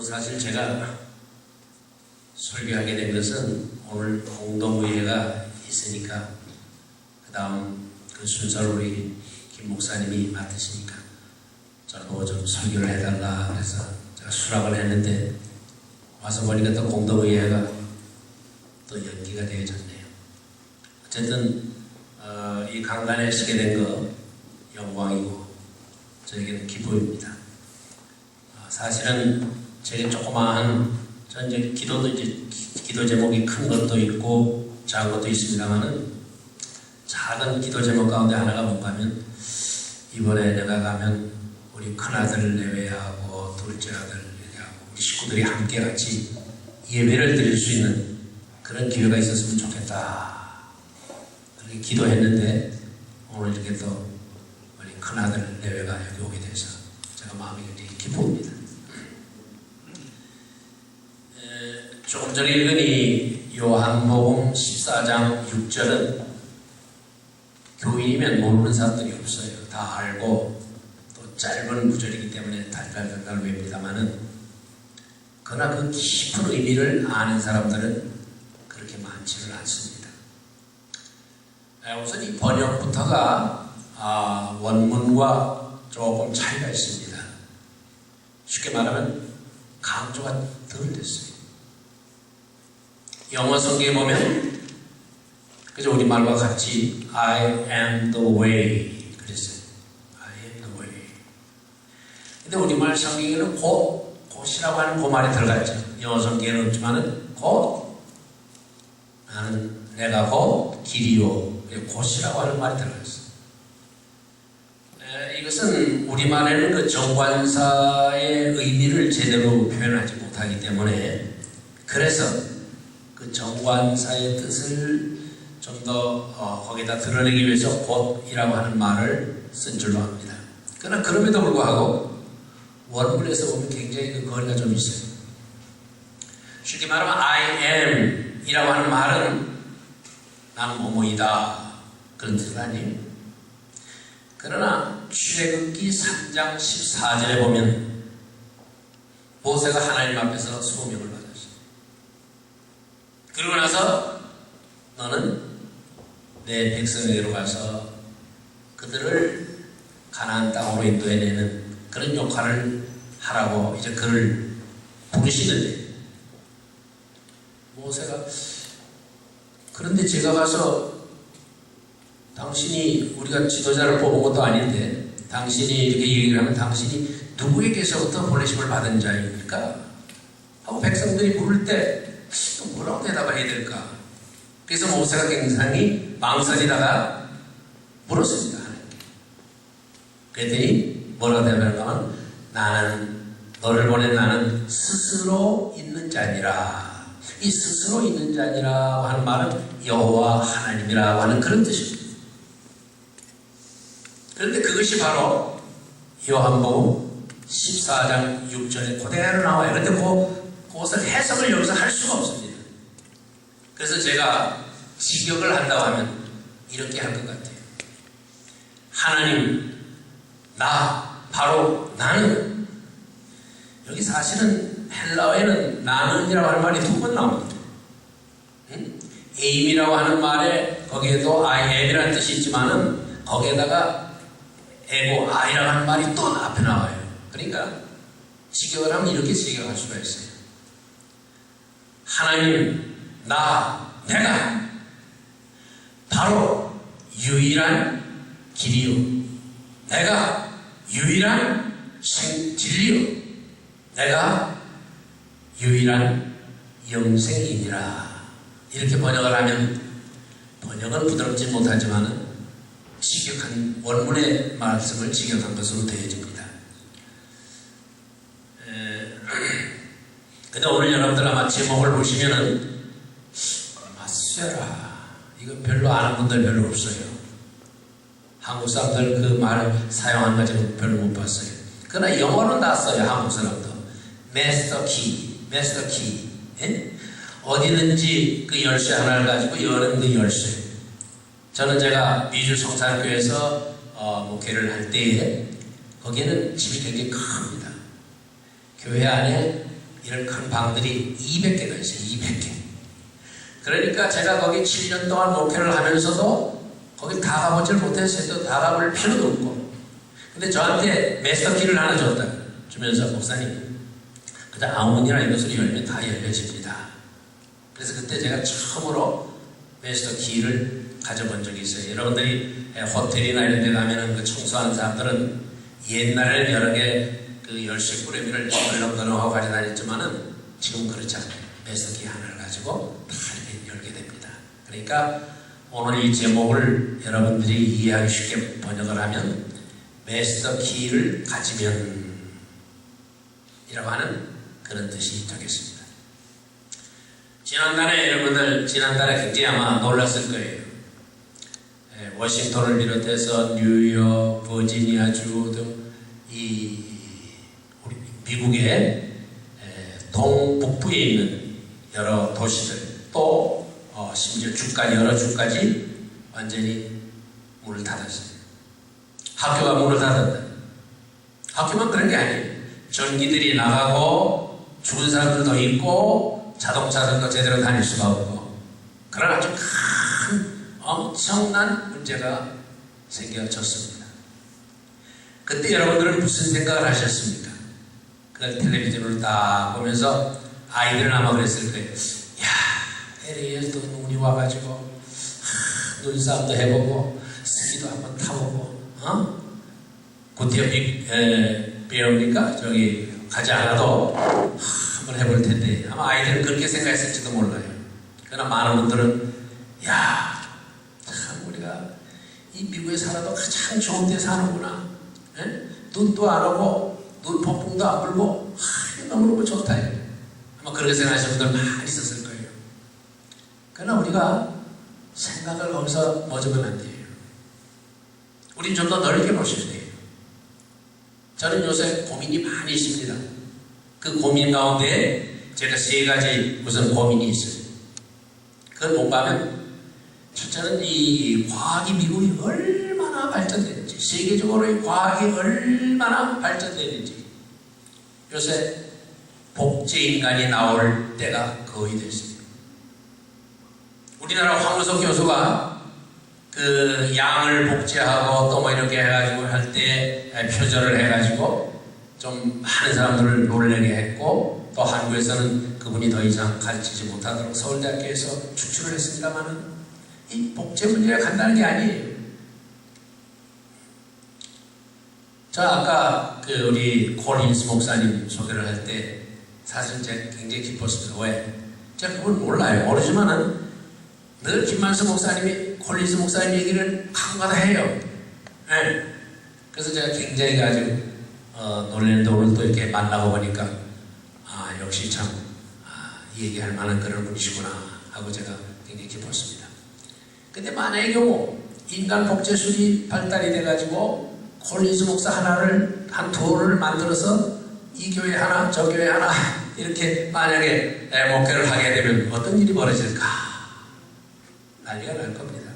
오늘 사실 제가 설교하게 된 것은 오늘 공동의회가 있으니까 그 다음 그 순서를 우리 김 목사님이 맡으시니까 저도 좀 설교를 해달라 그래서 제가 수락을 했는데 와서 보니까 또 공동의회가 또 연기가 되어졌네요. 어쨌든 이 강단에 서게 된 거 영광이고 저에게는 기쁨입니다. 사실은 제게 조그마한 전 이제 기도 제목이 큰 것도 있고 작은 것도 있습니다만은 작은 기도 제목 가운데 하나가 뭔가 하면 이번에 내가 가면 우리 큰아들을 내외하고 둘째 아들 내외하고 우리 식구들이 함께 같이 예배를 드릴 수 있는 그런 기회가 있었으면 좋겠다 그렇게 기도했는데 오늘 이렇게 또 우리 큰아들 내외가 여기 오게 돼서 제가 마음이 굉장히 기쁩니다. 조금 전에 읽은 이 요한복음 14장 6절은 교인이면 모르는 사람들이 없어요. 다 알고 또 짧은 구절이기 때문에 달달달달 외웁니다마는 그러나 그 깊은 의미를 아는 사람들은 그렇게 많지는 않습니다. 우선 이 번역부터가 원문과 조금 차이가 있습니다. 쉽게 말하면 강조가 덜 됐어요. 영어 성경에 보면 그래서 우리말과 같이 I am the way 그랬어요. I am the way. 근데 우리말 성경에는 곧이라고 하는 그 말이 들어갔죠. 영어 성경에는 없지만은 곧 내가 곧 길이요. 곧이라고 하는 말이 들어갔어요. 이것은 우리말에는 그 정관사의 의미를 제대로 표현하지 못하기 때문에 그래서 그 정관사의 뜻을 좀 더 거기다 드러내기 위해서 곧이라고 하는 말을 쓴 줄로 압니다. 그러나 그럼에도 불구하고 원문에서 보면 굉장히 그 거리가 좀 있어요. 쉽게 말하면 I am 이라고 하는 말은 나는 뭐뭐이다 그런 뜻 아니에요. 그러나 출애굽기 3장 14절에 보면 모세가 하나님 앞에서 소명을 받았어요. 그러고 나서 너는 내 백성에게로 가서 그들을 가나안 땅으로 인도해내는 그런 역할을 하라고 이제 그를 부르시는데 모세가 그런데 제가 가서 당신이 우리가 지도자를 뽑은 것도 아닌데 당신이 이렇게 얘기를 하면 당신이 누구에게서부터 보내심을 받은 자입니까? 하고 백성들이 물을 때 뭐라고 대답해야 될까? 그래서 모세가 굉장히 망설이다가 물었습니다. 그랬더니 뭐라고 대답하는가 하면 나는 너를 보낸 나는 스스로 있는 자니라. 이 스스로 있는 자니라고 하는 말은 여호와 하나님이라고 하는 그런 뜻입니다. 그런데 그것이 바로 요한복음 14장 6절에 그대로 나와요. 그런데 그것을 해석을 여기서 할 수가 없습니다. 그래서 제가 직역을 한다고 하면 이렇게 할 것 같아요. 하나님, 바로 나는. 여기 사실은 헬라어에는 나는이라고 하는 말이 2번 나옵니다. aim이라고 하는 말에 거기에도 I am이라는 뜻이 있지만은 거기에다가 에고 I라고 하는 말이 또 앞에 나와요. 그러니까 직역을 하면 이렇게 직역할 수가 있어요. 하나님, 내가 바로 유일한 길이요. 내가 유일한 진리요. 내가 유일한 영생이니라. 이렇게 번역을 하면 번역은 부드럽지 못하지만 직역한 원문의 말씀을 직역한 것으로 되어집니다. 근데 오늘 여러분들 아마 제목을 보시면은 맞쇠라 이거 별로 아는 분들 별로 없어요. 한국 사람들 그 말을 사용하는 거 저는 별로 못 봤어요. 그러나 영어는 다 써요. 한국 사람도 마스터 키 예? 어디든지 그 열쇠 하나를 가지고 여는 그 열쇠. 저는 제가 미주 성산교에서 목회를 할 때에 거기는 집이 굉장히 큽니다. 교회 안에 이런 큰 방들이 200개가 있어요. 200개. 그러니까 제가 거기 7년 동안 목회를 하면서도 거기 다 가보질 못했어요. 다 가볼 필요도 없고. 근데 저한테 마스터 키를 하나 주면서 목사님, 그냥 아무문이나 이것을 열면 다 열려집니다. 그래서 그때 제가 처음으로 마스터 키를 가져본 적이 있어요. 여러분들이 호텔이나 이런 데 가면은 그 청소하는 사람들은 옛날에 여러 개 그 열쇠 꾸러미를 덜렁덜렁하고 가져다녔지만은 지금 그렇지 않아요. 마스터 키 하나를 가지고 다 이렇게 열게 됩니다. 그러니까 오늘 이 제목을 여러분들이 이해하기 쉽게 번역을 하면 마스터 키를 가지면 이라고 하는 그런 뜻이 되겠습니다. 지난달에 여러분들 지난달에 굉장히 아마 놀랐을 거예요. 워싱턴을 비롯해서 뉴욕, 버지니아주 등 이 미국의 동북부에 있는 여러 도시들 또 심지어 주까지 여러 주까지 완전히 문을 닫았어요. 학교가 문을 닫았다. 학교만 그런 게 아니에요. 전기들이 나가고 죽은 사람들도 있고 자동차들도 제대로 다닐 수가 없고 그런 아주 큰 엄청난 문제가 생겨졌습니다. 그때 여러분들은 무슨 생각을 하셨습니까? 그 텔레비전을 딱 보면서 아이들은 아마 그랬을 거예요. 야, LA에서도 눈이 와가지고 눈싸움도 해보고 스키도 한번 타보고 구티어 비어입니까? 저기 가지 않아도 한번 해볼 텐데 아마 아이들은 그렇게 생각했을지도 몰라요. 그러나 많은 분들은 야, 참 우리가 이 미국에 살아도 가장 좋은 데 사는구나. 눈도 안 오고 눈 폭풍도 안 불고 너무너무 좋다. 아마 그렇게 생각하시는 분들 많이 있었을 거예요. 그러나 우리가 생각을 거기서 멈추면 안 돼요. 우린 좀 더 넓게 보셔야 돼요. 저는 요새 고민이 많이 있습니다. 그 고민 가운데 제가 3가지 무슨 고민이 있어요. 그걸 못 가면 첫째는 이 과학이 미국이 얼마나 발전됐는지 세계적으로 이 과학이 얼마나 발전됐는지 요새 복제인간이 나올 때가 거의 됐습니다. 우리나라 황우석 교수가 그 양을 복제하고 또 뭐 이렇게 해가지고 할 때 표절을 해가지고 좀 많은 사람들을 놀라게 했고 또 한국에서는 그분이 더 이상 가르치지 못하도록 서울대학교에서 추출을 했습니다만은 이 복제 문제가 간단한 게 아니에요. 저 아까 그 우리 콜린스 목사님 소개를 할 때 사실 제가 굉장히 기뻤습니다. 왜? 제가 그걸 몰라요. 모르지만은 늘 김만수 목사님이 콜린스 목사님 얘기를 가끔가다 해요. 네. 그래서 제가 굉장히 아주 놀랐는데 오늘 또 이렇게 만나고 보니까 역시 참 이 얘기할 만한 그런 분이시구나 하고 제가 굉장히 기뻤습니다. 근데 만약의 경우 인간 복제술이 발달이 돼가지고 콜린스 목사 하나를 한 둘을 만들어서 이 교회 하나 저 교회 하나 이렇게 만약에 목회를 하게 되면 어떤 일이 벌어질까? 난리가 날 겁니다.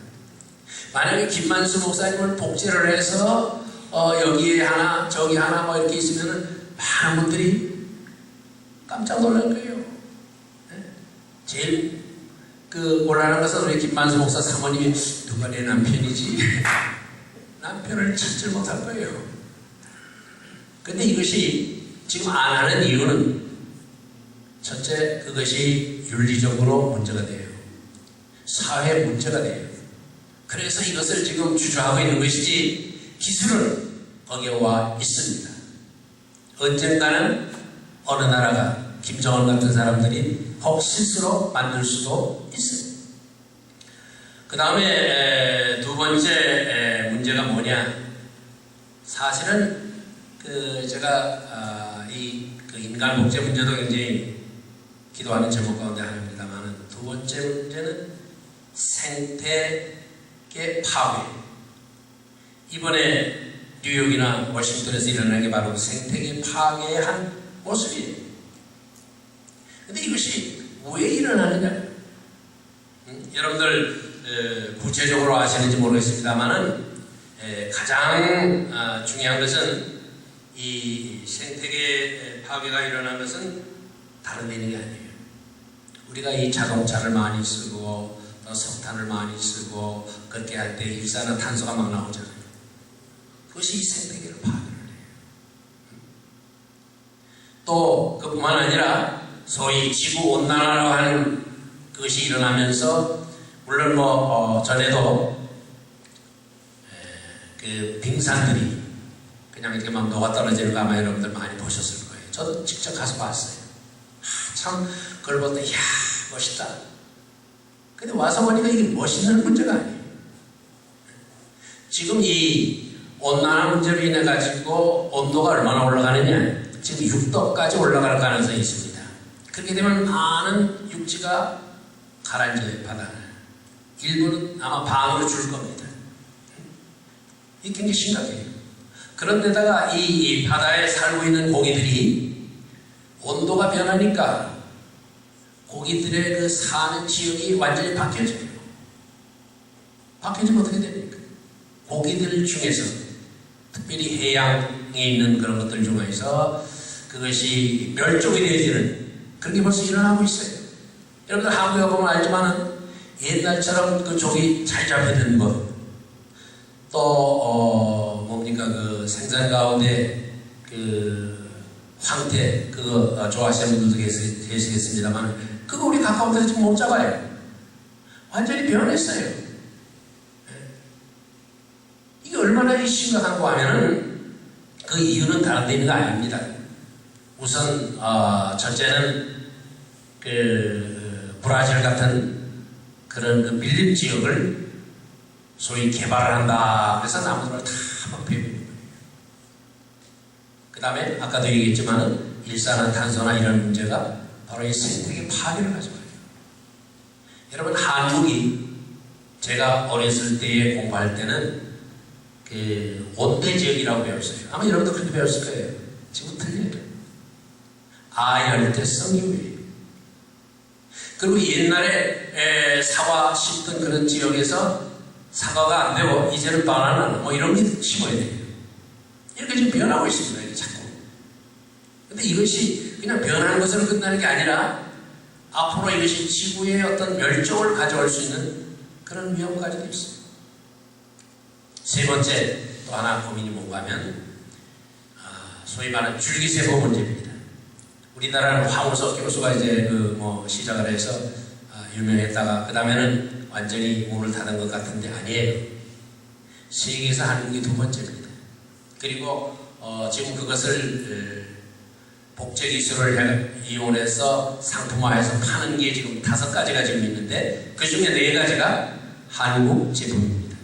만약에 김만수 목사님을 복제를 해서 여기에 하나 저기 하나 뭐 이렇게 있으면은 많은 분들이 깜짝 놀랄 거예요. 제일 그 곤란한 것은 우리 김만수 목사 사모님이 누가 내 남편이지? 남편을 찾지 못할 거예요. 근데 이것이 지금 안 하는 이유는 첫째 그것이 윤리적으로 문제가 돼요. 사회 문제가 돼요. 그래서 이것을 지금 주저하고 있는 것이지 기술은 거기에 와 있습니다. 언젠가는 어느 나라가 김정은 같은 사람들이 혹 실수로 만들 수도 있습니다. 그 다음에 두 번째 문제가 뭐냐? 사실은 제가 그 인간 복제 문제도 굉장히 기도하는 제목 가운데 하나입니다만 두 번째 문제는 생태계 파괴. 이번에 뉴욕이나 워싱턴에서 일어난 게 바로 생태계 파괴의 한 모습이에요. 근데 이것이 왜 일어나느냐? 여러분들 구체적으로 아시는지 모르겠습니다만은 가장 중요한 것은 이 생태계 파괴가 일어난 것은 다른 데 있는 게 아니에요. 우리가 이 자동차를 많이 쓰고 또 석탄을 많이 쓰고 그렇게 할 때 일산화탄소가 막 나오잖아요. 그것이 이 생태계를 파괴를 해요. 또 그뿐만 아니라 소위 지구온난화라고 하는 그것이 일어나면서 물론 전에도 그 빙산들이 그냥 이렇게 막 녹아 떨어지는 거 아마 여러분들 많이 보셨을 거예요. 저도 직접 가서 봤어요. 참 그걸 볼 때 이야 멋있다. 근데 와서 보니까 이게 멋있는 문제가 아니에요. 지금 이 온난화 문제로 인해 가지고 온도가 얼마나 올라가느냐, 지금 6도까지 올라갈 가능성이 있습니다. 그렇게 되면 많은 육지가 가라앉아요. 바다를 일부는 아마 반으로 줄 겁니다. 이게 굉장히 심각해요. 그런데다가 이 바다에 살고 있는 고기들이 온도가 변하니까 고기들의 그 사는 지역이 완전히 바뀌어져요. 바뀌어지면 어떻게 됩니까? 고기들 중에서 특별히 해양에 있는 그런 것들 중에서 그것이 멸종이 되어지는 그런 게 벌써 일어나고 있어요. 여러분들 한국에 보면 알지만은 옛날처럼 그 조기 잘 잡히는 것, 또 뭡니까 그 생산 가운데 그 황태 그거 좋아하시는 분들도 계시겠습니다만 그거 우리 가까운 데서 지금 못 잡아요. 완전히 변했어요. 이게 얼마나 심각한가 하면은 그 이유는 다른 데 있는 거 아닙니다. 우선 첫째는 그 브라질 같은 그런 그 밀림 지역을 소위 개발을 한다. 그래서 나무들을 다 막 베고 있는 거예요. 그 다음에 아까도 얘기했지만은 일산화탄소나 이런 문제가 바로 이 생태계 파괴를 가져와요. 여러분 한국이 제가 어렸을 때에 공부할 때는 그 온대 지역이라고 배웠어요. 아마 여러분도 그렇게 배웠을 거예요. 지금 틀려요. 아열대성 이후에. 그리고 옛날에 사과 심던 그런 지역에서 사과가 안 되고 이제는 바나나 뭐 이런 게 심어야 돼요. 이렇게 지금 변하고 있습니다. 이렇게 자꾸. 근데 이것이 그냥 변하는 것으로 끝나는 게 아니라 앞으로 이것이 지구의 어떤 멸종을 가져올 수 있는 그런 위험까지도 있어요. 세 번째 또 하나 고민이 뭔가 하면 소위 말하는 줄기세포 문제입니다. 우리나라는 황우석 교수가 이제 시작을 해서 유명했다가 그 다음에는 완전히 문을 닫은 것 같은데 아니에요. 세계에서 한국이 두 번째입니다. 그리고 지금 그것을 복제기술을 이용해서 상품화해서 파는 게 지금 5가지가 지금 있는데 그 중에 4가지가 한국 제품입니다.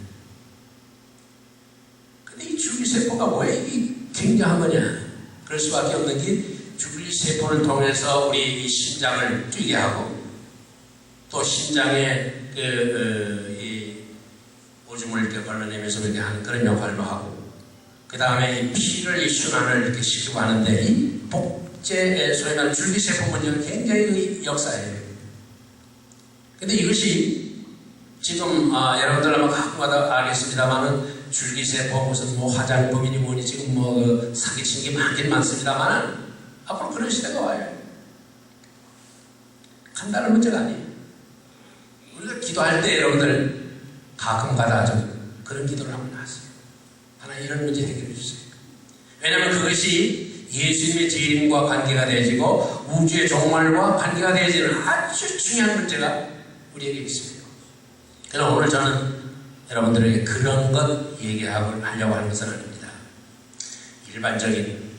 근데 이 줄기세포가 왜 이게 굉장한 거냐? 그럴 수밖에 없는 게 줄기세포를 통해서 우리 이 심장을 뛰게 하고 또 심장에 이 오줌을 이렇게 걸러내면서 이렇게 하는 그런 역할도 하고 그 다음에 이 피를 이 순환을 이렇게 시키고 하는데 이 복제 소위 말하는 줄기세포 문제는 굉장히 역사예요. 근데 이것이 지금 여러분들 아마 가끔가다 알겠습니다만은 줄기세포 무슨 화장품이니 뭐니 지금 사기치는 게 많긴 많습니다만은 앞으로 그런 시대가 와요. 간단한 문제가 아니에요. 우리가 기도할 때 여러분들 가끔가다 좀 그런 기도를 한번 하세요. 하나님 이런 문제 해결해 주세요. 왜냐하면 그것이 예수님의 재림과 관계가 되어지고 우주의 종말과 관계가 되어지는 아주 중요한 문제가 우리에게 있습니다. 그래서 오늘 저는 여러분들에게 그런 것 얘기하려고 하는 것은 아닙니다. 일반적인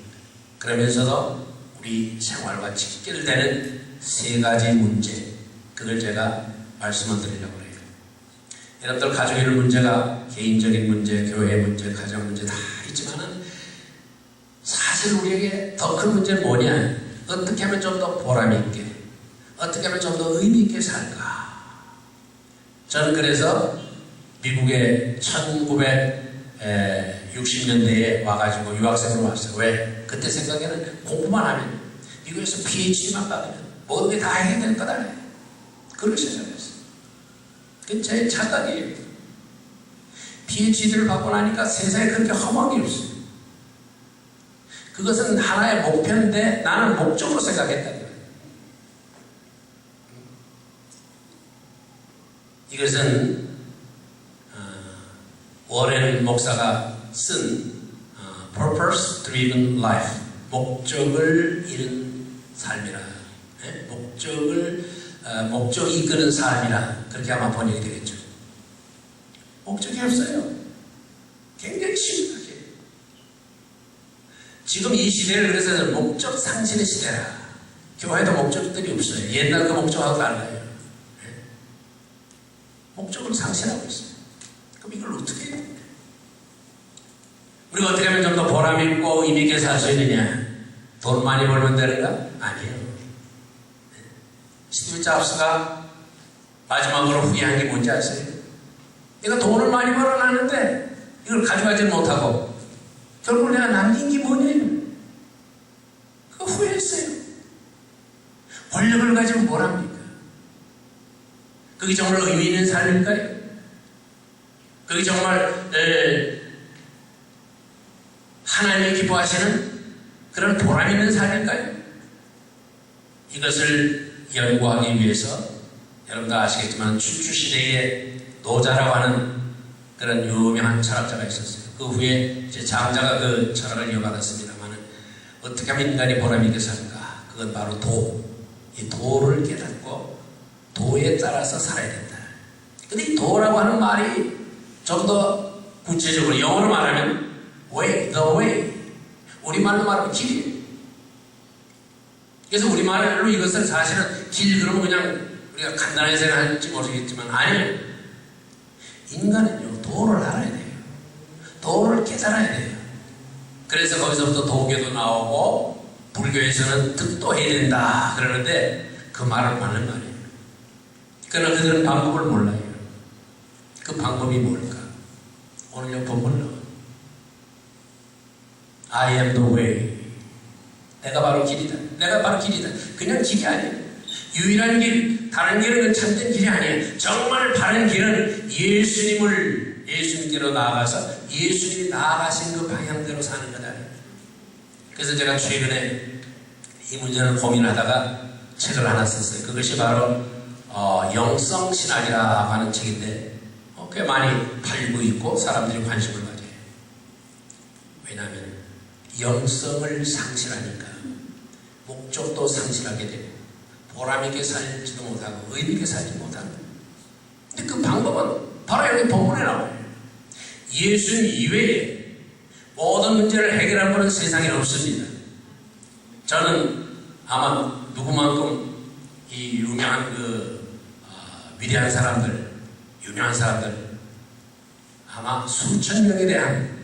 그러면서도 우리 생활과 직결되는 3가지 문제 그걸 제가 말씀을 드리려고 해요. 여러분들 가족에 있는 문제가 개인적인 문제, 교회 문제, 가정 문제 다 있지만은 사실 우리에게 더 큰 문제는 뭐냐? 어떻게 하면 좀 더 보람 있게, 어떻게 하면 좀 더 의미 있게 살까? 저는 그래서 미국에 1960년대에 와가지고 유학생으로 왔어요. 왜? 그때 생각에는 공부만 하면 미국에서 PhD만 받으면 모든 게 다 해결될 거다. 그렇게 생각했어요. 그게 제 착각이에요. PhD를 받고 나니까 세상에 그렇게 험한 게 없어요. 그것은 하나의 목표인데 나는 목적으로 생각했다. 이것은 워렌 목사가 쓴 Purpose Driven Life, 목적을 잃은 삶이라, 목적이 이끄는 삶이라, 그렇게 아마 번역이 되겠죠. 목적이 없어요. 굉장히 심각해. 지금 이 시대를 그래서 목적 상실의 시대라. 교회도 목적들이 없어요. 옛날 그 목적하고 달라요. 목적을 상실하고 있어요. 그럼 이걸 어떻게 해야 됩니까? 우리가 어떻게 하면 좀 더 보람있고 의미있게 살 수 있느냐? 돈 많이 벌면 되는가? 아니에요. 스티브 잡스가 마지막으로 후회한 게 뭔지 아세요? 내가 돈을 많이 벌어놨는데 이걸 가져가지 못하고 결국 내가 남긴 게 뭐냐요? 그거 후회했어요. 권력을 가지면 뭐랍니까? 그게 정말 의미 있는 삶일까요? 그게 정말 하나님이 기뻐하시는 그런 보람 있는 삶일까요? 이것을 연구하기 위해서 여러분도 아시겠지만 춘추시대에 노자라고 하는 그런 유명한 철학자가 있었어요. 그 후에 이제 장자가 그 철학을 이어받았습니다만 어떻게 하면 인간이 보람 있게 살까? 그건 바로 이 도를 깨닫고 도에 따라서 살아야 된다. 근데 이 도라고 하는 말이 좀 더 구체적으로 영어로 말하면 way, the way. 우리말로 말하면 길이에요. 그래서 우리말로 이것을 사실은 길 그러면 그냥 우리가 간단하게 생각할지 모르겠지만 아니에요. 인간은요 도를 알아야 돼요. 도를 깨달아야 돼요. 그래서 거기서부터 도교도 나오고 불교에서는 득도해야 된다 그러는데 그 말은 맞는 말이에요. 그러나 그들은 방법을 몰라요. 그 방법이 뭘까? 오늘 본문은 I am the way. 내가 바로 길이다. 내가 바로 길이다. 그냥 길이 아니에요. 유일한 길, 다른 길은 참된 길이 아니에요. 정말 바른 길은 예수님께로 나아가서 예수님이 나아가신 그 방향대로 사는 거다. 그래서 제가 최근에 이 문제를 고민하다가 책을 하나 썼어요. 그것이 바로 영성신학이라고 하는 책인데 꽤 많이 팔리고 있고 사람들이 관심을 가져요. 왜냐하면 영성을 상실하니까 목적도 상실하게 되고 보람있게 살지도 못하고 의미있게 살지 못하는 거예요. 근데 그 방법은 바로 여기 본문에 나와요. 예수님 이외에 모든 문제를 해결할 분은 세상에 없습니다. 저는 아마 누구만큼 이 유명한 위대한 사람들, 유명한 사람들 아마 수천 명에 대한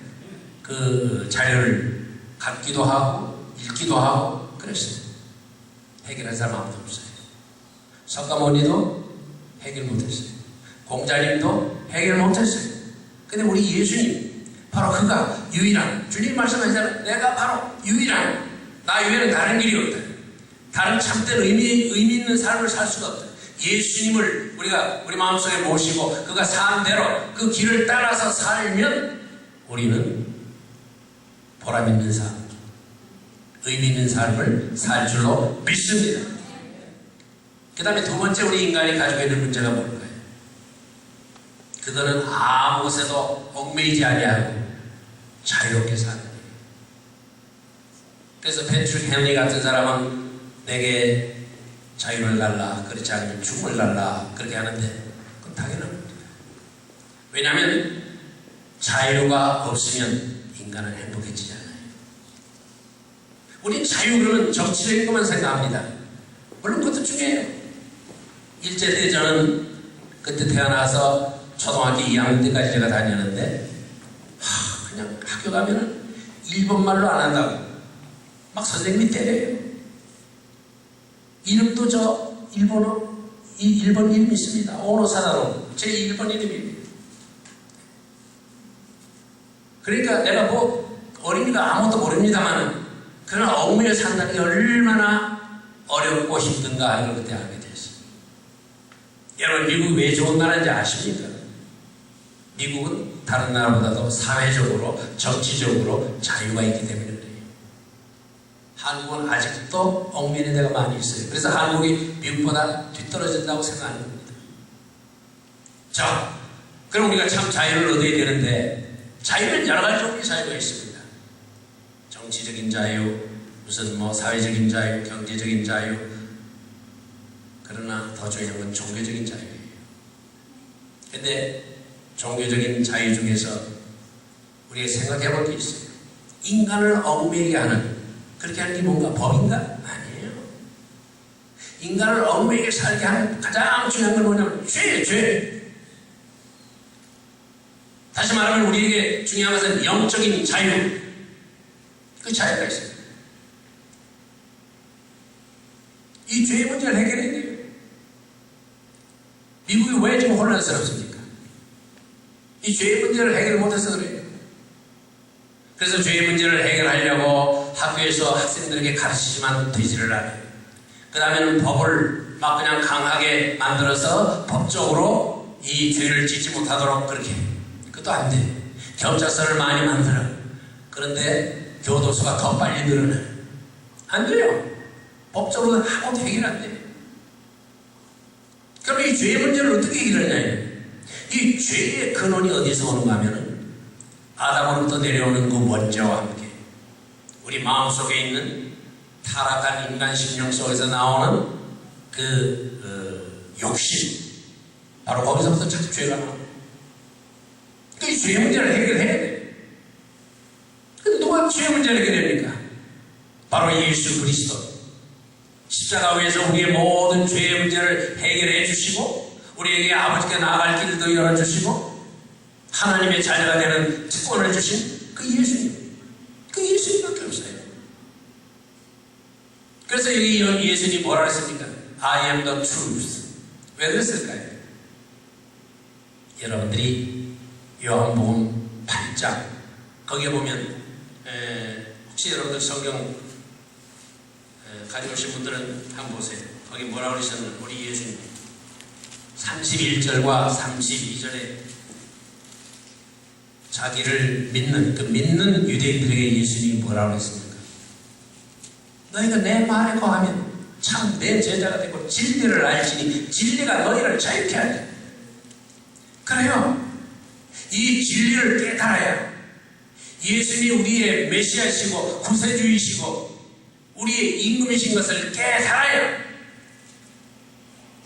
그 자료를 갖기도 하고 읽기도 하고 그랬어요. 해결한 사람 아무도 없어요. 석가모니도 해결 못했어요. 공자님도 해결 못했어요. 근데 우리 예수님 바로 그가 유일한, 주님 말씀하시잖아요. 내가 바로 유일한, 나 이외에는 다른 길이 없다. 다른 참된 의미 있는 삶을 살 수가 없다. 예수님을 우리가 우리 마음속에 모시고 그가 산 대로 그 길을 따라서 살면 우리는 보람 있는 삶, 의미 있는 삶을 살 줄로 믿습니다. 그 다음에 두 번째 우리 인간이 가지고 있는 문제가 뭘까요? 그거는 아무 곳에도 얽매이지 아니하고 자유롭게 사는 거예요. 그래서 패트릭 헨리 같은 사람은 내게 자유를 달라, 그렇지 않으면 죽음을 달라 그렇게 하는데 그건 당연한 겁니다. 왜냐하면 자유가 없으면 인간은 행복해지지 않아요. 우리 자유 그러면 정치적인 것만 생각합니다. 물론 그것도 중요해요. 일제 때 저는 그때 태어나서 초등학교 2학년 때까지 제가 다녔는데 그냥 학교 가면은 일본말로 안 한다고 막 선생님이 때려요. 이름도 저 일본 이름이 있습니다. 오노사다로 제 일본 이름입니다. 그러니까 내가 뭐 어린이가 아무것도 모릅니다만 그러나 얽매여 산다는 게 얼마나 어렵고 힘든가 이걸 그때 알게 됐어요. 여러분 미국이 왜 좋은 나라인지 아십니까? 미국은 다른 나라보다도 사회적으로 정치적으로 자유가 있기 때문에 그래요. 한국은 아직도 얽매이는 데가 많이 있어요. 그래서 한국이 미국보다 뒤떨어진다고 생각하는 겁니다. 자, 그럼 우리가 참 자유를 얻어야 되는데, 자유는 여러 가지 종류의 자유가 있습니다. 정치적인 자유, 무슨 뭐 사회적인 자유, 경제적인 자유. 그러나 더 중요한 건 종교적인 자유예요. 근데 종교적인 자유 중에서 우리가 생각해 볼 게 있어요. 인간을 얽매이게 하는, 그렇게 하는 게 뭔가 법인가? 아니에요. 인간을 얽매이게 살게 하는 가장 중요한 건 뭐냐면 죄예요, 죄. 다시 말하면 우리에게 중요한 것은 영적인 자유. 그 자유가 있습니다. 이 죄의 문제를 해결해야 돼요. 미국이 왜 지금 혼란스럽습니까? 이 죄의 문제를 해결 못해서 그래요. 그래서 죄의 문제를 해결하려고 학교에서 학생들에게 가르치지만 되지를 않아요. 그 다음에는 법을 막 그냥 강하게 만들어서 법적으로 이 죄를 짓지 못하도록 그렇게 해요. 그것도 안 돼. 경찰서를 많이 만들어. 그런데 교도소가 더 빨리 늘어나요. 안 돼요. 법적으로 아무것도 해결 안 돼요. 그럼 이 죄의 문제를 어떻게 해결하냐요? 이 죄의 근원이 어디서 오는가 하면은 아담으로부터 내려오는 그 원죄와 함께 우리 마음속에 있는 타락한 인간 심령 속에서 나오는 그 욕심, 바로 거기서부터 자꾸 죄가 나와요. 이 죄의 문제를 해결해야 돼요. 근데 누가 죄의 문제를 해결합니까? 바로 예수 그리스도. 십자가 위에서 우리의 모든 죄의 문제를 해결해 주시고 우리에게 아버지께 나아갈 길도 열어주시고 하나님의 자녀가 되는 특권을 주신 그 예수님. 그 예수님밖에 없어요. 그래서 여기 예수님이 뭐라 했습니까? I am the truth. 왜 그랬을까요? 여러분들이 요한복음 8장 거기에 보면 혹시 여러분들 성경 가지고 오신 분들은 한번 보세요. 거기 뭐라고 그러셨나? 우리 예수님 31절과 32절에 자기를 믿는 그 믿는 유대인들에게 예수님이 뭐라고 했습니까? 너희가 내 말에 거하면 참 내 제자가 되고 진리를 알지니 진리가 너희를 자유케 하리. 그래요. 이 진리를 깨달아야 예수님이 우리의 메시아시고 구세주이시고 우리의 임금이신 것을 깨달아야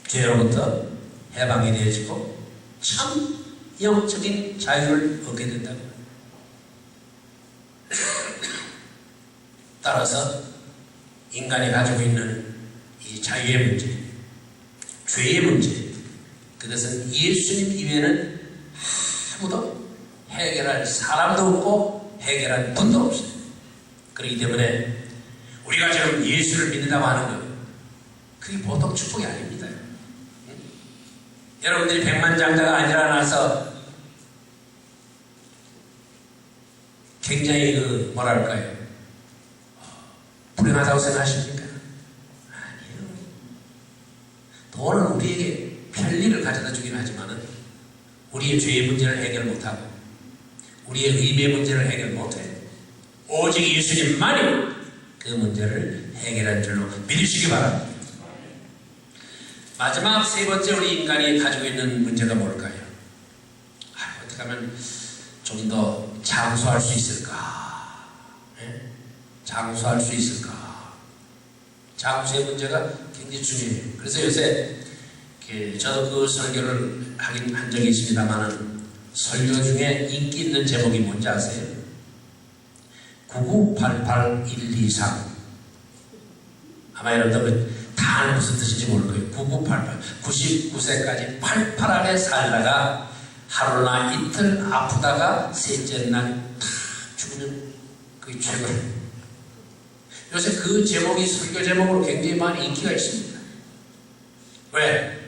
죄로부터 해방이 되어지고 참 영적인 자유를 얻게 된다고. 따라서 인간이 가지고 있는 이 자유의 문제, 죄의 문제, 그것은 예수님 이외에는 아무도 해결할 사람도 없고 해결할 분도 없어요. 그렇기 때문에 우리가 지금 예수를 믿는다고 하는 것, 그게 보통 축복이 아닙니다. 여러분들이 백만장자가 아니라 나서 굉장히 뭐랄까요? 불행하다고 생각하십니까? 아니에요. 돈은 우리에게 편리를 가져다 주긴 하지만은 우리의 죄의 문제를 해결 못하고 우리의 의미의 문제를 해결 못해요. 오직 예수님만이 그 문제를 해결한 줄로 믿으시기 바랍니다. 마지막 세 번째 우리 인간이 가지고 있는 문제가 뭘까요? 어떻게 하면 좀 더 장수할 수 있을까? 네? 장수할 수 있을까? 장수의 문제가 굉장히 중요해요. 그래서 요새 저도 그 설교를 한 적이 있습니다만 설교 중에 인기 있는 제목이 뭔지 아세요? 9988123. 아마 여러분들 다 아는 무슨 뜻인지 모를 거예요. 9988. 99세까지 88 안에 살다가 하루나 이틀 아프다가 셋째 날 다 죽으면 그게 최고예요. 요새 그 제목이 설교 제목으로 굉장히 많이 인기가 있습니다. 왜?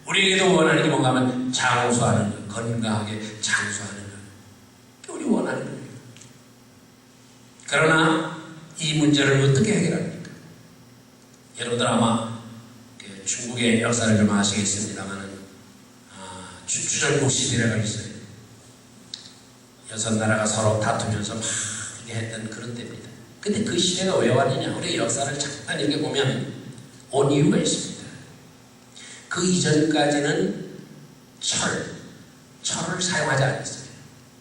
우리에게도 원하는 게 뭔가 하면 장수하는 거, 건강하게 장수하는 거. 그게 우리 원하는 거예요. 그러나 이 문제를 어떻게 해결합니까? 여러분들 아마 중국의 역사를 좀 아시겠습니다만 주전국 시대라고 있어요. 여섯 나라가 서로 다투면서 막 했던 그런 때입니다. 근데 그 시대가 왜 왔느냐? 우리 역사를 잠깐 이렇게 보면 온 이유가 있습니다. 그 이전까지는 철, 철을 사용하지 않았어요.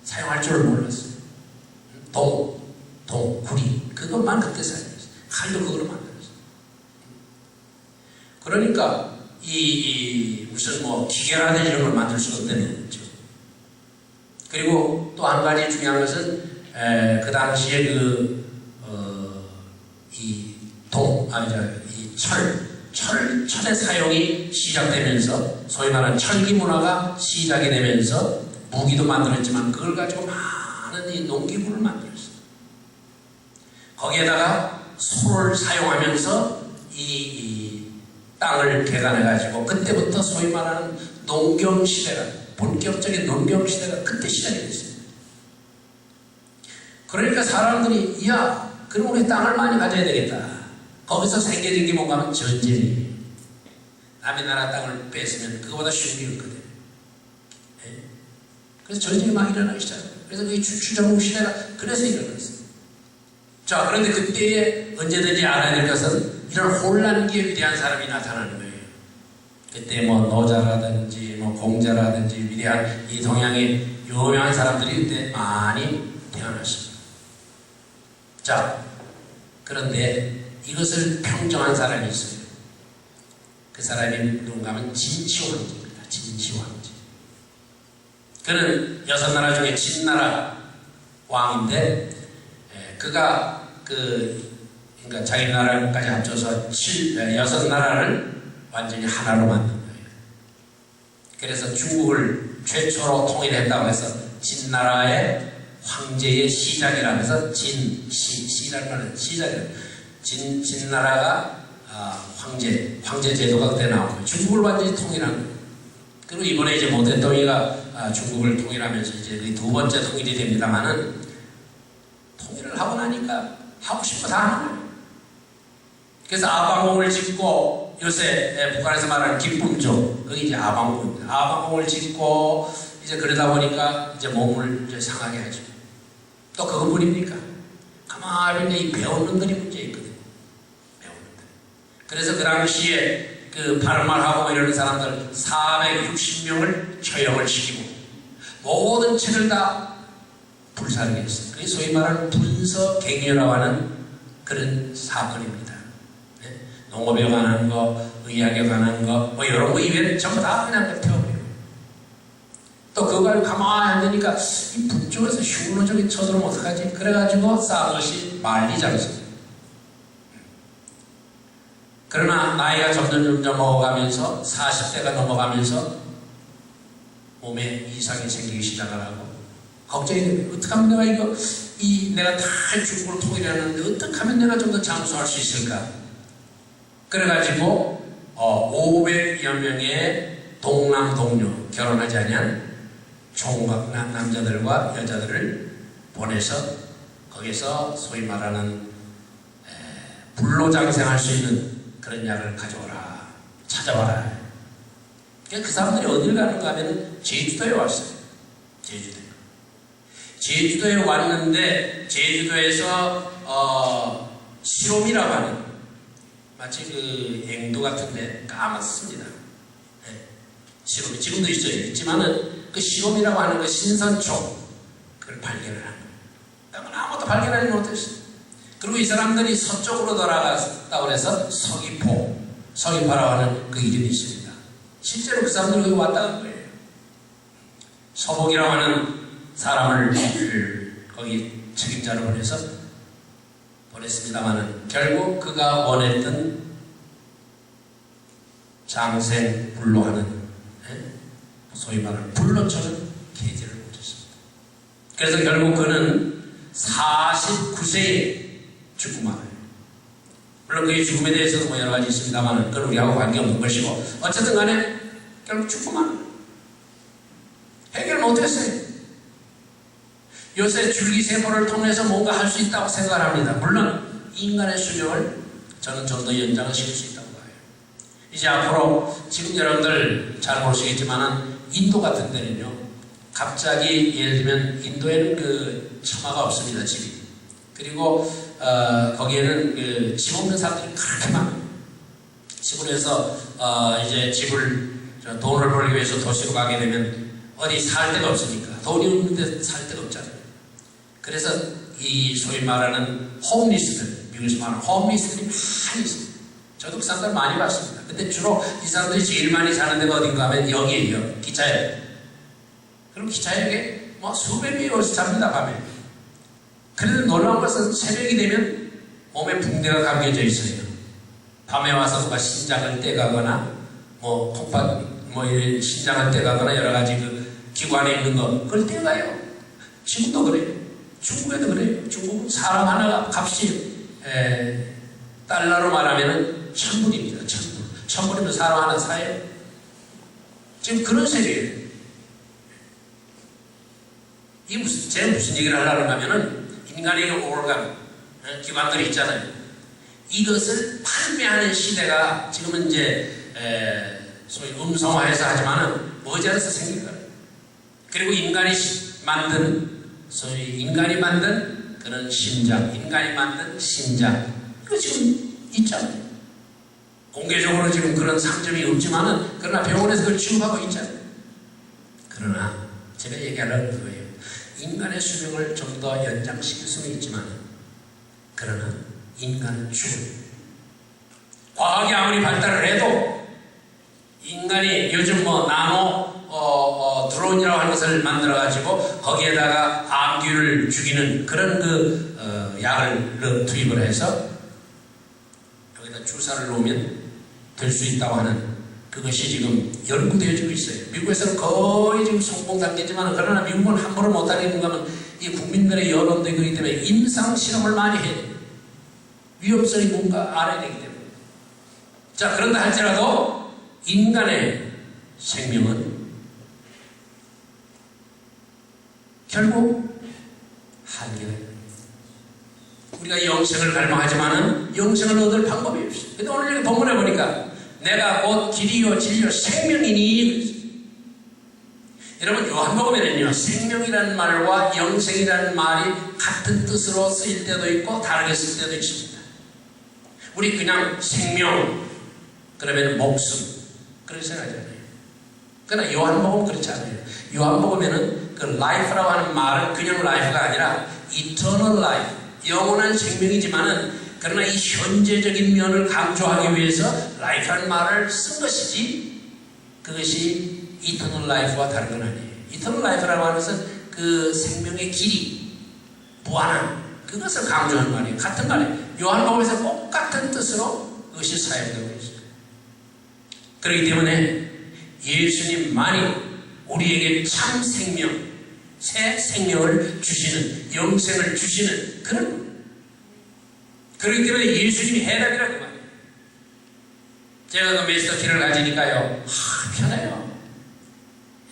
사용할 줄을 몰랐어요. 구리 그것만 그때 사용했어요. 칼도 그걸로 만들었어요. 그러니까 무슨 뭐 기계라든 이런 걸 만들 수가 없다는 거죠. 그리고 또 한 가지 중요한 것은 그 당시에 철의 사용이 시작되면서 소위 말하는 철기 문화가 시작이 되면서 무기도 만들었지만 그걸 가지고 많은 이 농기구를 만들었어요. 거기에다가 소를 사용하면서 이 땅을 개간해가지고 그때부터 소위 말하는 농경시대가 본격적인 농경시대가 그때 시작이 됐어요. 그러니까 사람들이 그럼 우리 땅을 많이 가져야 되겠다. 거기서 생겨진 게 뭔가 하면 전쟁이에요. 남의 나라 땅을 뺏으면 그거보다 쉬운 게 없거든요. 그래서 전쟁이 막 일어나기 시작해요. 그래서 그게 주주정복 시대가 그래서 일어났어요. 자, 그런데 그때에 언제든지 알아야 될 것은 이런 혼란기에 위대한 사람이 나타나는 거예요. 그때 뭐 노자라든지 뭐 공자라든지 위대한 이 동양의 유명한 사람들이 그때 많이 태어났습니다. 자, 그런데 이것을 평정한 사람이 있어요. 그 사람이 누군가 하면 진치황제입니다. 진치황제. 그는 6나라 중에 진나라 왕인데 그가 그러니까 자기 나라까지 합쳐서 6나라를 완전히 하나로 만든 거예요. 그래서 중국을 최초로 통일했다고 해서 진나라의 황제의 시작이라면서 시라는 말은 시작이에요. 진나라가 황제 제도가 그때 나오고 중국을 완전히 통일한 거예요. 그리고 이번에 이제 모태동이가 중국을 통일하면서 이제 두 번째 통일이 됩니다만은 통일을 하고 나니까 하고 싶은 거 다 하는 거예요. 그래서 아방공을 짓고 요새 북한에서 말하는 기쁨조 그게 이제 아방공입니다. 아방공을 짓고 이제 그러다 보니까 이제 몸을 이제 상하게 하죠. 또 그것뿐입니까? 가만히 이 배운 놈들이 문제 있거든요. 배운 놈들. 그래서 그 당시에 그 바른말하고 이러는 사람들 460명을 처형을 시키고 모든 책을 다 불사르게 했어요. 그게 소위 말하는 분서갱유라고 하는 그런 사건입니다. 네? 농업에 관한 거, 의학에 관한 거, 뭐 이런 거 이외에는 전부 다 그냥 태워버려요. 또 그거 가지고 가만히 앉으니까 이 북쪽에서 흉노적인 쳐들어오면 어떡하지? 그래가지고 쌓은 것이 만리장성. 그러나 나이가 점점 먹어가면서 40대가 넘어가면서 몸에 이상이 생기기 시작을 하고 걱정이 됩니다. 어떻게 하면 내가 내가 다 중국을 통일했는데 어떻게 하면 내가 좀 더 장수할 수 있을까? 그래가지고 500여 명의 동남 동료 결혼하지 않은 총각 남자들과 여자들을 보내서 거기서 소위 말하는 불로장생할 수 있는 그런 약을 가져오라, 찾아와라. 그 사람들이 어딜 가는가 하면 제주도에 왔어요. 제주도에 왔는데 제주도에서 시롬이라고 하는 마치 그 앵두 같은데 까맣습니다. 네. 시롬이 지금도 있지만은 그 시롬이라고 하는 그 신선초 그걸 발견을 한 거예요. 그러면 아무것도 발견하지 못했어요. 그리고 이 사람들이 서쪽으로 돌아갔다고 해서 서귀포라고 하는 그 이름이 있습니다. 실제로 그 사람들이 거기 왔다 간 거예요. 서복이라고 하는 사람을 거기 책임자로 보냈습니다만은 결국 그가 원했던 장생불로 하는 소위 말하는 불로처럼 계제를 못했습니다. 그래서 결국 그는 49세에 죽고 말아요. 물론 그의 죽음에 대해서도 뭐 여러 가지 있습니다만 그건 우리하고 관계없는 것이고 어쨌든 간에 결국 죽고 말아요. 해결 못했어요. 요새 줄기세포를 통해서 뭔가 할 수 있다고 생각합니다. 물론 인간의 수명을 저는 좀 더 연장을 시킬 수 있다고 봐요. 이제 앞으로 지금 여러분들 잘 모르시겠지만 인도 같은 데는요 갑자기 예를 들면 인도에는 그 처마가 없습니다. 집이. 그리고 거기에는 그 집 없는 사람들이 그렇게 많아요. 집을 해서 이제 집을 돈을 벌기 위해서 도시로 가게 되면 어디 살 데가 없으니까. 돈이 없는데 살 데가 없잖아요. 그래서 이 소위 말하는 홈리스들, 미국에서 말하는 홈리스들이 많이 있어요. 저도 그 사람들 많이 봤습니다. 근데 주로 이 사람들이 제일 많이 사는 데가 어딘가 하면 여기에요. 기차역. 그럼 기차역에 뭐 수백 명이 어디서 잡니다, 밤에. 그래도 놀라운 것은 새벽이 되면 몸에 붕대가 감겨져 있어요. 밤에 와서 누가 신장을 떼가거나 뭐 콩팥 뭐 신장을 떼가거나 여러 가지 그 기관에 있는 거 그걸 떼가요. 지금도 그래요. 중국에도 그래요. 중국은 사람 하나가 값이 달러로 말하면 1000불입니다. 1000불. 1000불이면 사람 하나 사요. 지금 그런 세계예요. 이게 제가 무슨 얘기를 하려고 하면은 인간의 오르간, 기관들이 있잖아요. 이것을 판매하는 시대가 지금은 이제 소위 음성화해서 하지만은 머지않아서 생길 거예요. 그리고 인간이 만든 소위 인간이 만든 그런 심장, 인간이 만든 심장 이거 지금 있잖아요. 공개적으로 지금 그런 상점이 없지만은 그러나 병원에서 그걸 취급하고 있잖아요. 그러나 제가 얘기하려는 거예요. 인간의 수명을 좀 더 연장시킬 수는 있지만 그러나 인간은 죽어요. 과학이 아무리 발달을 해도 인간이 요즘 뭐 나노 드론이라고 하는 것을 만들어가지고 거기에다가 암균을 죽이는 그런 약을 투입을 해서 여기다 주사를 놓으면 될 수 있다고 하는 그것이 지금 연구되어지고 있어요. 미국에서는 거의 지금 성공 단계지만 그러나 미국은 함부로 못하겠는가 하면 이 국민들의 여론도 그렇기 때문에 임상 실험을 많이 해요. 위험성이 뭔가 알아야 되기 때문에. 자, 그런다 할지라도 인간의 생명은 결국 한계가 있습니다. 우리가 영생을 갈망하지만은 영생을 얻을 방법이 없어요. 근데 오늘 여기 본문에 보니까 내가 곧 길이요 진리요 생명이니 여러분 요한복음에는요 생명이라는 말과 영생이라는 말이 같은 뜻으로 쓰일 때도 있고 다르게 쓸 때도 있습니다. 우리 그냥 생명 그러면 목숨 그렇게 생각하잖아요. 그러나 요한복음은 그렇지 않아요. 요한복음에는 그 life라고 하는 말은 그냥 life가 아니라 eternal life 영원한 생명이지만은 그러나 이 현재적인 면을 강조하기 위해서 life라는 말을 쓴 것이지 그것이 eternal life와 다른 건 아니에요. eternal life라고 하는 것은 그 생명의 길이 무한한 그것을 강조하는 말이에요. 같은 말이에요. 요한복음에서 똑같은 뜻으로 그것이 사용되고 있어요. 그렇기 때문에 예수님만이 우리에게 참 생명, 새 생명을 주시는 영생을 주시는 그런 그렇기 때문에 예수님이 해답이라고 말이에요. 제가 그 메스터 키를 가지니까요. 편해요.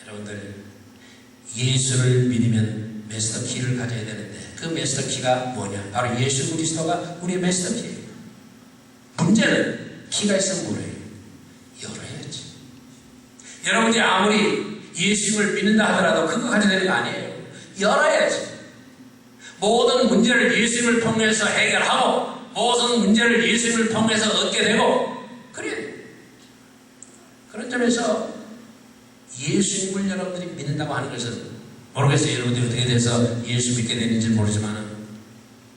여러분들 예수를 믿으면 메스터 키를 가져야 되는데 그 메스터 키가 뭐냐? 바로 예수 그리스도가 우리의 메스터 키예요. 문제는 키가 있으면 뭐래요? 열어야지. 여러분들이 아무리 예수님을 믿는다 하더라도 그거 가져야 되는 거 아니에요. 열어야지. 모든 문제를 예수님을 통해서 해결하고 모든 문제를 예수님을 통해서 얻게 되고 그래요. 그런 점에서 예수님을 여러분들이 믿는다고 하는 것은 모르겠어요. 여러분들이 어떻게 돼서 예수 믿게 되는지 모르지만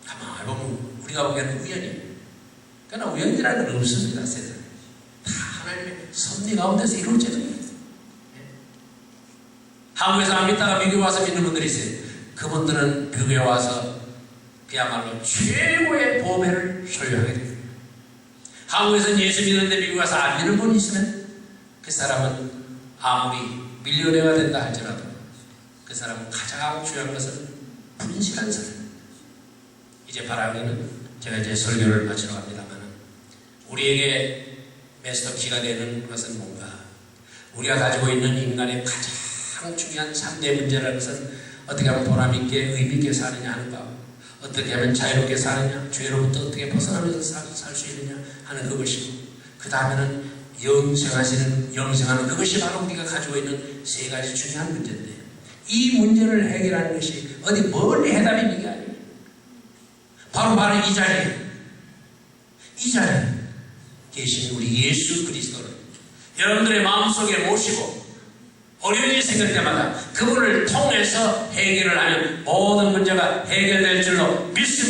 가만히 보면 우리가 보기에는 우연이에요. 그러나 우연이라는 건 없습니다. 세상에. 다 하나님의 섭리 가운데서 이루어지는 거예요. 한국에서 안 믿다가 미국에 와서 믿는 분들이 있어요. 그분들은 미국에 와서 그야말로 최고의 보배를 소유하게 됩니다. 한국에서는 예수 믿는데 미국에 와서 안 믿는 분이 있으면 그 사람은 아무리 밀리언어가 된다 할지라도 그 사람은 가장 중요한 것은 분실한 사람. 이제 바라기는 제가 이제 설교를 마치러 갑니다만 우리에게 메스터 키가 되는 것은 뭔가 우리가 가지고 있는 인간의 가장 중요한 3대 문제라는 것은 어떻게 하면 보람있게 의미있게 사느냐 하는 거 어떻게 하면 자유롭게 사느냐 죄로부터 어떻게 벗어나면서 살 수 있느냐 하는 그것이고 그 다음에는 영생하는 그것이 바로 우리가 가지고 있는 세 가지 중요한 문제인데 이 문제를 해결하는 것이 어디 멀리 해답이 있는 게 아니에요. 바로 이 자리에 계신 우리 예수 그리스도를 여러분들의 마음속에 모시고 어려운 일이 생길 때마다 그분을 통해서 해결을 하면 모든 문제가 해결될 줄로 믿습니다.